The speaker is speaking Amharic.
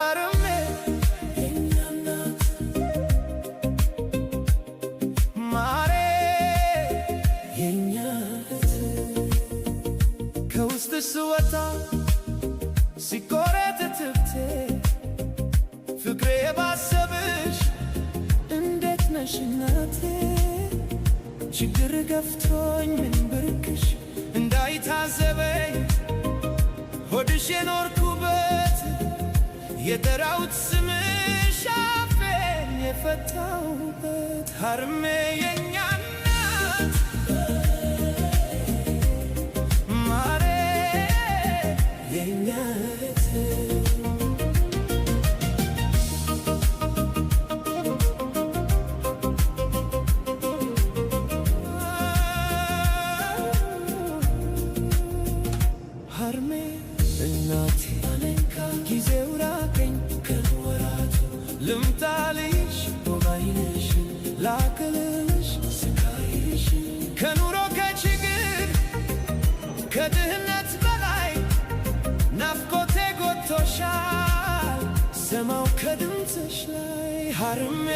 አርሜ የኛ እናት ማሬ የኛ እህት ከውስጥ ስወጣ ሲቆረጥ ትብቴ ፍቅሬ ባሰብሽ እንዴት ነሽ እናቴ ችግር ገፍቶኝ ምን ብርቅሽ እንዳይታዘበኝ ሆድሽ የኖርኩበት የጠራሁት ስምሽ አፌን የፈታሁበት አርሜ የኛ እናት ማሬ የኛ እህት አርሜ እናቴ ጊዜው ራቀኝ ከወራቱ ልምጣልሽ ሞባይልሽ ላክልሽ ስቃይሽ ከኑሮ ከችግር ከድህነት በላይ ናፍቆቴ ጎቶሻል ሰማው ከድምፅሽ ላይ አርሜ